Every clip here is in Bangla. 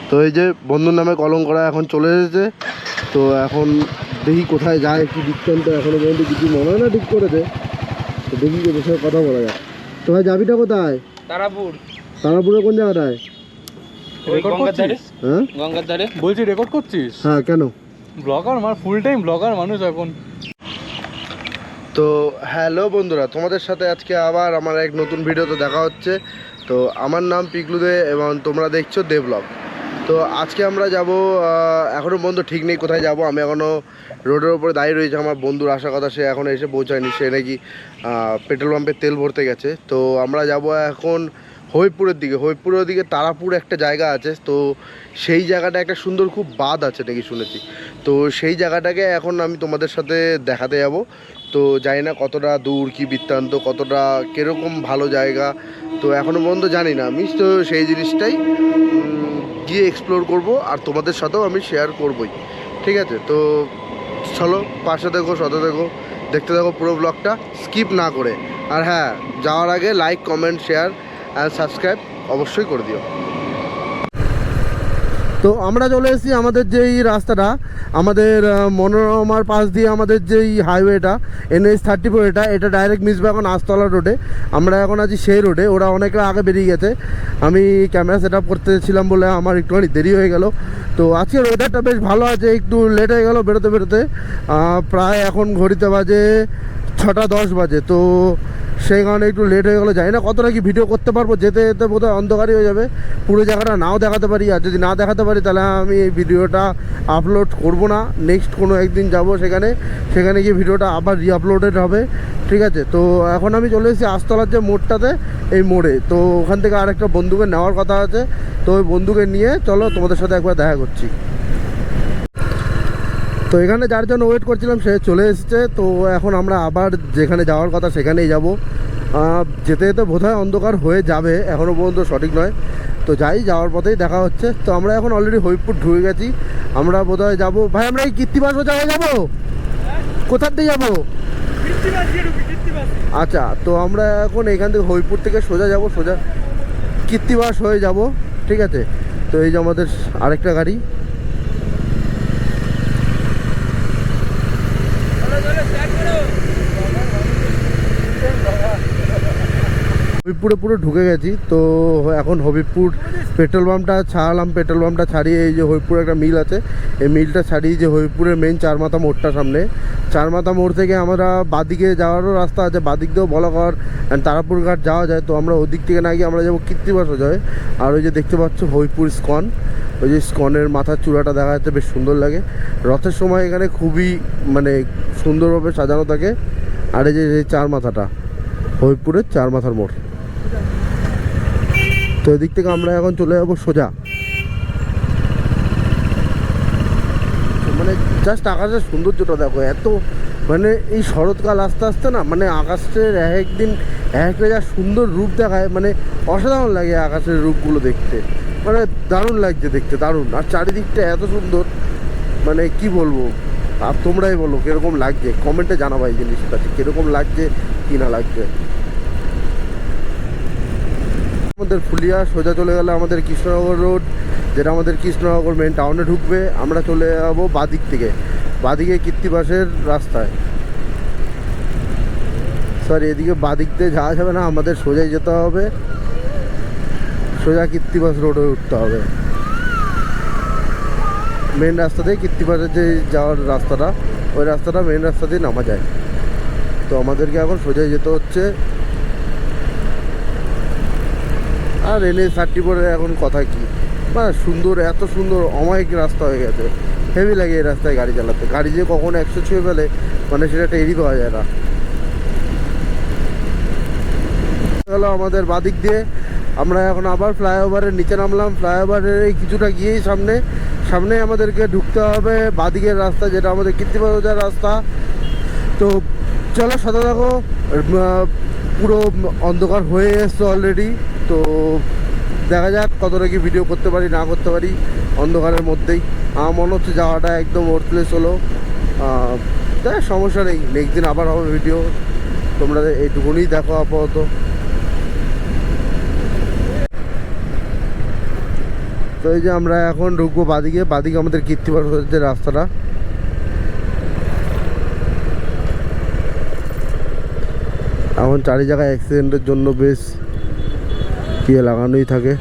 তো এই যে বন্ধুর নামে কলম করা এখন চলে এসেছে। তো এখন দেখি কোথায় যায়, কি বৃত্তান্ত এখনো পর্যন্ত কিছু মনে হয় না ঠিক করেছে। তো দেখি ওদের সাথে কথা বলা যায়। তো ভাই যাবিটা কোথায়? তারাপুর। তারাপুরে কোন জায়গাটায়? গঙ্গার ধারে। হ্যাঁ গঙ্গার ধারে। বলছি রেকর্ড করছিস? হ্যাঁ কেন? ব্লগার ফুল টাইম ব্লগার মানুষ এখন। তো হ্যালো বন্ধুরা, তোমাদের সাথে আজকে আবার আমার এক নতুন ভিডিওতে দেখা হচ্ছে। তো আমার নাম পিকলু দে এবং তোমরা দেখছো দে ব্লগ। তো আজকে আমরা যাব, এখনও বন্ধু ঠিক নেই কোথায় যাব। আমি এখনও রোডের ওপরে দাঁড়িয়ে রয়েছে। আমার বন্ধুর আসার কথা, সে এখনও এসে পৌঁছায়নি। সে নাকি পেট্রোল পাম্পে তেল ভরতে গেছে। তো আমরা যাব এখন হবিবপুরের দিকে। হবিবপুরের দিকে তারাপুর একটা জায়গা আছে। তো সেই জায়গাটা একটা সুন্দর খুব বাঁধ আছে নাকি শুনেছি। তো সেই জায়গাটাকে এখন আমি তোমাদের সাথে দেখাতে যাব। তো জানি না কতটা দূর, কি বৃত্তান্ত, কতটা কীরকম ভালো জায়গা, তো এখনও পর্যন্ত জানি না আমি। তো সেই জিনিসটাই গিয়ে এক্সপ্লোর করব, আর তোমাদের সাথেও আমি শেয়ার করবই। ঠিক আছে, তো চলো পাশে দেখো, সাথে দেখো, দেখতে থাকো পুরো ব্লগটা স্কিপ না করে। আর হ্যাঁ, যাওয়ার আগে like, comment, share and subscribe অবশ্যই করে দিও। তো আমরা চলে এসেছি আমাদের যেই রাস্তাটা, আমাদের মনোরমার পাশ দিয়ে আমাদের যেই হাইওয়েটা NH-34, এটা ডাইরেক্ট মিসবে এখন আস্তলা রোডে। আমরা এখন আছি সেই রোডে, ওরা অনেকটা আগে বেরিয়ে গেছে। আমি ক্যামেরা সেট আপ করতেছিলাম বলে আমার একটুখানি দেরি হয়ে গেল। তো আজকের ওয়েদারটা বেশ ভালো আছে, একটু লেট হয়ে গেল বেরোতে বেরোতে। প্রায় এখন ঘড়িতে বাজে 6:10 বাজে। তো সেই কারণে একটু লেট হয়ে গেলো। জানি না কতটা কি ভিডিও করতে পারবো, যেতে যেতে বোধহয় অন্ধকারই হয়ে যাবে, পুরো জায়গাটা নাও দেখাতে পারি। আর যদি না দেখাতে পারি তাহলে আমি এই ভিডিওটা আপলোড করব না। নেক্সট কোনো একদিন যাব সেখানে গিয়ে ভিডিওটা আবার রিআপলোডেড হবে। ঠিক আছে, তো এখন আমি চলে এসেছি আস্তলার যে মোড়টাতে, এই মোড়ে। তো ওখান থেকে আরেকটা বন্ধুকে নেওয়ার কথা আছে। তো ওই বন্ধুকে নিয়ে চলো তোমাদের সাথে একবার দেখা করছি। তো এখানে যার জন্য ওয়েট করছিলাম সে চলে এসেছে। তো এখন আমরা আবার যেখানে যাওয়ার কথা সেখানেই যাব। যেতে যেতে বোধহয় অন্ধকার হয়ে যাবে, এখনও পর্যন্ত সঠিক নয়। তো যাওয়ার পথেই দেখা হচ্ছে। তো আমরা এখন অলরেডি হবিবপুর ঢুকে গেছি। আমরা বোধহয় যাবো, ভাই আমরা এই কীর্তিবাস জায়গায় যাবো। কোথার দিয়ে যাবো? আচ্ছা, তো আমরা এখন এখান থেকে হবিবপুর থেকে সোজা যাব, সোজা কীর্তিবাস হয়ে যাব। ঠিক আছে, তো এই যে আমাদের আরেকটা গাড়ি। হবিবপুরে পুরো ঢুকে গেছি। তো এখন হবিবপুর পেট্রোল পাম্পটা ছাড়লাম। পেট্রোল পাম্পটা ছাড়িয়ে এই যে হবিবপুরে একটা মিল আছে, এই মিলটা ছাড়িয়ে যে হবিবপুরের মেন চারমাথা মোড়টা সামনে, চারমাথা মোড় থেকে আমরা বাদিকে যাওয়ারও রাস্তা আছে, বাদিক দিয়েও বলাগড় অ্যান্ড তারাপুর ঘাট যাওয়া যায়। তো আমরা ওদিক থেকে না গিয়ে আমরা যাবো কীর্তিবাস যায়। আর ওই যে দেখতে পাচ্ছ হবিবপুর স্কন, ওই যে স্কনের মাথার চূড়াটা দেখা যাচ্ছে, বেশ সুন্দর লাগে। রথের সময় এখানে খুবই মানে সুন্দরভাবে সাজানো থাকে। আর এই যে চার মাথাটা হবিবপুরের চার মাথার মোড়। তো এদিক থেকে আমরা এখন চলে যাবো সোজা। মানে জাস্ট আকাশের সৌন্দর্যটা দেখো, এত মানে এই শরৎকাল আস্তে আস্তে না, মানে আকাশের একদিন এক যা সুন্দর রূপ দেখায়, মানে অসাধারণ লাগে আকাশের রূপগুলো দেখতে। মানে দারুণ লাগছে দেখতে, দারুণ। আর চারিদিকটা এত সুন্দর, মানে কি বলবো। আর তোমরাই বলো কীরকম লাগছে, কমেন্টে জানাবো এই জিনিসটা কীরকম লাগছে কি না লাগছে। আমাদের ফুলিয়া সোজা চলে গেলে আমাদের কৃষ্ণনগর রোড, যেটা আমাদের কৃষ্ণনগর মেন টাউনে ঢুকবে। আমরা চলে যাবো বাদিক থেকে, বাদিকে কীর্তিবাসের রাস্তায়। সরি, এদিকে বাদিক দিয়ে যাওয়া যাবে না, আমাদের সোজাই যেতে হবে, সোজা কীর্তিবাস রোডে উঠতে হবে। মেন রাস্তা দিয়ে কীর্তিবাসের যে যাওয়ার রাস্তাটা, ওই রাস্তাটা মেন রাস্তা দিয়ে নামা যায়। তো আমাদেরকে এখন সোজাই যেতে হচ্ছে। আর NH-34 এখন কথা কি, মানে সুন্দর, এত সুন্দর অমায়িক রাস্তা হয়ে গেছে। হেভি লাগে এই রাস্তায় গাড়ি চালাতে। গাড়ি যে কখন 100 ছুঁয়ে ফেলে, মানে সেটা টেরই পাওয়া যায় না। গেল আমাদের বাদিক দিয়ে, আমরা এখন আবার ফ্লাইওভারের নিচে নামলাম। ফ্লাইওভারের এই কিছুটা গিয়েই সামনে আমাদেরকে ঢুকতে হবে বাদিকের রাস্তা, যেটা আমাদের কীর্তিবাস যাওয়ার রাস্তা। তো চলো সাথে দেখো, পুরো অন্ধকার হয়ে এসছে অলরেডি। তো দেখা যাক কতটা কি ভিডিও করতে পারি না করতে পারি অন্ধকারের মধ্যেই। আমার মনে হচ্ছে যাওয়াটা একদম ওয়ার্থলেস হলো। তাই সমস্যা নেই, নেক্সট দিন আবার হবে ভিডিও। তোমরা এইটুকুনি দেখো আপাতত। তো এই যে আমরা এখন ঢুকবো বাদিকে, বাদিকে আমাদের কীর্তিবাস যে রাস্তাটা। এখন চারি জায়গায় অ্যাক্সিডেন্টের জন্য বেশ ইয়ে লাগানোই থাকে।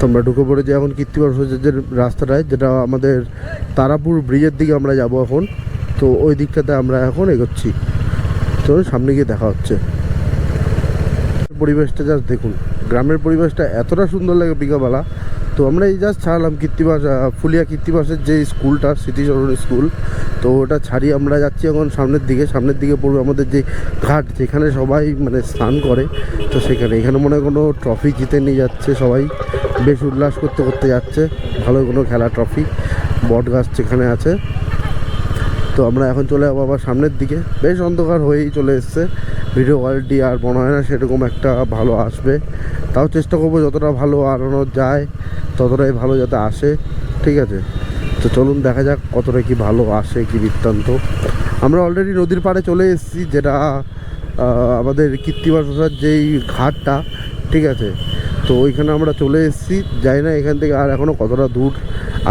আমরা ঢুকে পড়েছি এখন কীর্তিবাস যে রাস্তাটায়, যেটা আমাদের তারাপুর ব্রিজের দিকে আমরা যাব এখন। তো ওই দিকটাতে আমরা এখন এগোচ্ছি। তো সামনে গিয়ে দেখা হচ্ছে। পরিবেশটা জাস্ট দেখুন, গ্রামের পরিবেশটা এতটা সুন্দর লাগে বিকালবেলা। তো আমরা এই জাস্ট ছাড়লাম কীর্তিবাস, ফুলিয়া কীর্তিবাসের যে স্কুলটা স্মৃতিচরণ স্কুল, তো ওটা ছাড়িয়ে আমরা যাচ্ছি এখন সামনের দিকে। সামনের দিকে পড়বে আমাদের যে ঘাট, যেখানে সবাই মানে স্নান করে। তো সেখানে এখানে মনে হয় কোনো ট্রফি জিতে নিয়ে যাচ্ছে সবাই, বেশ উল্লাস করতে করতে যাচ্ছে। ভালো কোনো খেলা ট্রফি, বট গাছ যেখানে আছে। তো আমরা এখন চলে যাবো আবার সামনের দিকে। বেশ অন্ধকার হয়েই চলে এসছে, ভিডিও কোয়ালিটি আর মনে হয় না সেরকম একটা ভালো আসবে। তাও চেষ্টা করবো যতটা ভালো আনানো যায় ততটাই ভালো যাতে আসে, ঠিক আছে। তো চলুন দেখা যাক কতটা কি ভালো আসে, কি বৃত্তান্ত। আমরা অলরেডি নদীর পাড়ে চলে এসেছি, যেটা আমাদের কীর্তিবাসার যেই ঘাটটা, ঠিক আছে। তো ওইখানে আমরা চলে এসেছি, যাই না এখান থেকে আর এখনও কতটা দূর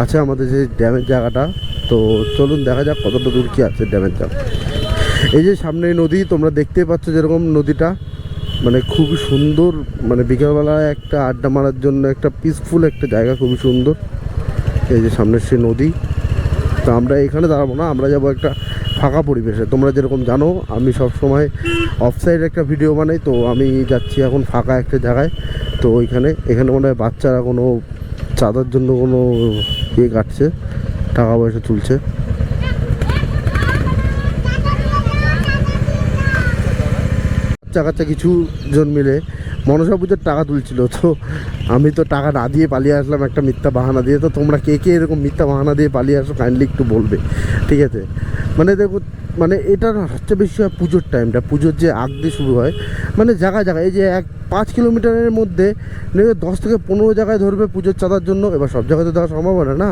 আছে আমাদের যে ড্যামের জায়গাটা। তো চলুন দেখা যাক কতটা দূর কি আছে ড্যামের জায়গা। এই যে সামনে নদী তোমরা দেখতেই পাচ্ছ, যেরকম নদীটা মানে খুবই সুন্দর, মানে বিকেলবেলায় একটা আড্ডা মারার জন্য একটা পিসফুল একটা জায়গা, খুবই সুন্দর। এই যে সামনের সে নদী। তো আমরা এখানে দাঁড়াবো না, আমরা যাবো একটা ফাঁকা পরিবেশে। তোমরা যেরকম জানো আমি সব সময় অফসাইড একটা ভিডিও বানাই, তো আমি যাচ্ছি এখন ফাঁকা একটা জায়গায়। তো এখানে মনে হয় বাচ্চারা কোনো চাঁদার জন্য কোনো ইয়ে কাটছে, টাকা পয়সা তুলছে। বাচ্চা কিছু জন মিলে মনসা পুজোর টাকা তুলছিল। তো আমি তো টাকা না দিয়ে পালিয়ে আসলাম একটা মিথ্যা বাহানা দিয়ে। তো তোমরা কে কে এরকম মিথ্যা বাহানা দিয়ে পালিয়ে আসো কাইন্ডলি একটু বলবে, ঠিক আছে। মানে দেখো, মানে এটা হচ্ছে বেশি হয় পুজোর টাইমটা, পুজোর যে আগ দিয়ে শুরু হয়, মানে জায়গায় জায়গায় এই যে 5 কিলোমিটারের মধ্যে 10 থেকে 15 জায়গায় ধরবে পুজোর চাঁদার জন্য। এবার সব জায়গায় তো দেওয়া সম্ভব হয় না।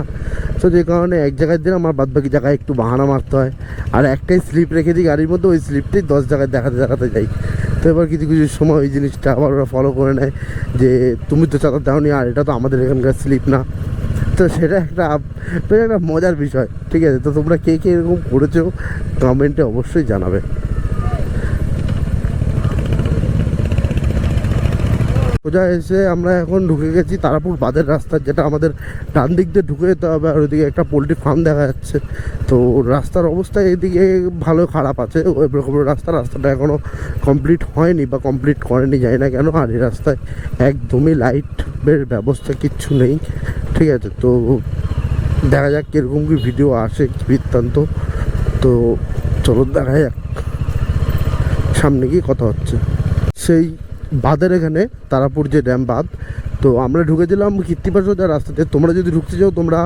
তো যে কারণে এক জায়গায় দিন আমার বাদবাকি জায়গায় একটু বাহানা মারতে হয়। আর একটাই স্লিপ রেখে দিই গাড়ির মধ্যে, ওই স্লিপটাই 10 জায়গায় দেখাতে যাই। তো এবার কিছু কিছু সময় ওই জিনিসটা আবার ওরা ফলো করে নেয় যে তুমি তো চাঁদা দাওনি, আর এটা তো আমাদের এখানকার স্লিপ না। তো সেটা একটা মজার বিষয়, ঠিক আছে। তো তোমরা কে কে এরকম করেছো কমেন্টে অবশ্যই জানাবে। সোজা এসে আমরা এখন ঢুকে গেছি তারাপুর বাঁধের রাস্তা, যেটা আমাদের ডান দিক দিয়ে ঢুকে যেতে হবে। আর ওইদিকে একটা পোলট্রি ফার্ম দেখা যাচ্ছে। তো রাস্তার অবস্থা এইদিকে ভালো খারাপ আছে, ওই রকম রাস্তাটা এখনও কমপ্লিট হয়নি বা কমপ্লিট করেনি, যায় না কেন। আর এই রাস্তায় একদমই লাইটের ব্যবস্থা কিচ্ছু নেই, ঠিক আছে। তো দেখা যাক কীরকম কি ভিডিও আসে, বৃত্তান্ত। তো চলো দেখা যাক, সামনে গিয়ে কথা হচ্ছে। সেই বাঁধের এখানে তারাপুর যে ড্যাম বাঁধ, তো আমরা ঢুকেছিলাম কীর্তিবাসা রাস্তাতে। তোমরা যদি ঢুকতে চাও তোমরা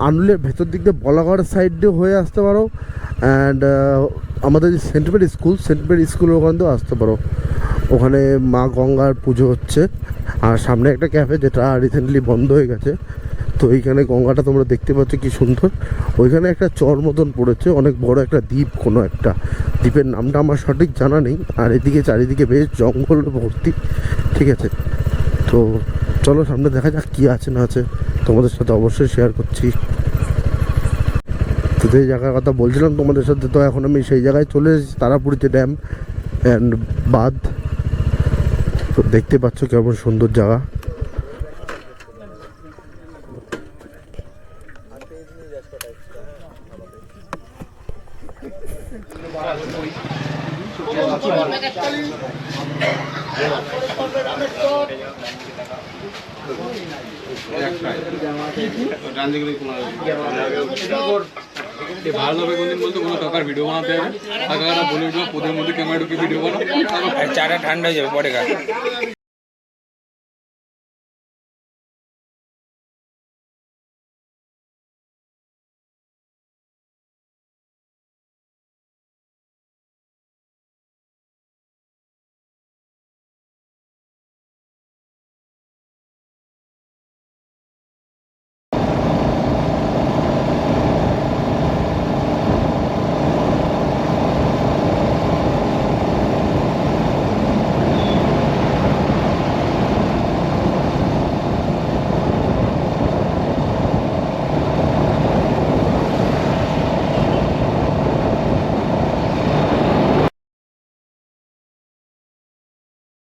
আনুলের ভেতর দিক দিয়ে বলাগড় সাইড দিয়ে হয়ে আসতে পারো। অ্যান্ড আমাদের যে সেন্ট মেরি স্কুলের ওখান দিয়েও আসতে পারো। ওখানে মা গঙ্গার পুজো হচ্ছে। আর সামনে একটা ক্যাফে, যেটা রিসেন্টলি বন্ধ হয়ে গেছে। তো এইখানে গঙ্গাটা তোমরা দেখতে পাচ্ছ কি সুন্দর। ওইখানে একটা চর মতন পড়েছে, অনেক বড় একটা দ্বীপ, কোনো একটা দ্বীপের নামটা আমার সঠিক জানা নেই। আর এদিকে চারিদিকে বেশ জঙ্গল ভর্তি, ঠিক আছে। তো চলো সামনে দেখা যাক কী আছে না আছে, তোমাদের সাথে অবশ্যই শেয়ার করছি। তো যে জায়গার কথা বলছিলাম তোমাদের সাথে, তো এখন আমি সেই জায়গায় চলে এসেছি, তারাপুর যে ড্যাম অ্যান্ড বাঁধ। তো দেখতে পাচ্ছ কেমন সুন্দর জায়গা। ভালোভাবে কোনদিন বলতো কোনো কাকার ভিডিও বানাতে হবে, কাকারা বলে উঠবো পোদের মধ্যে ক্যামেরা ঢুকে ভিডিও বানাও, চাটা ঠান্ডা হয়ে যাবে পরে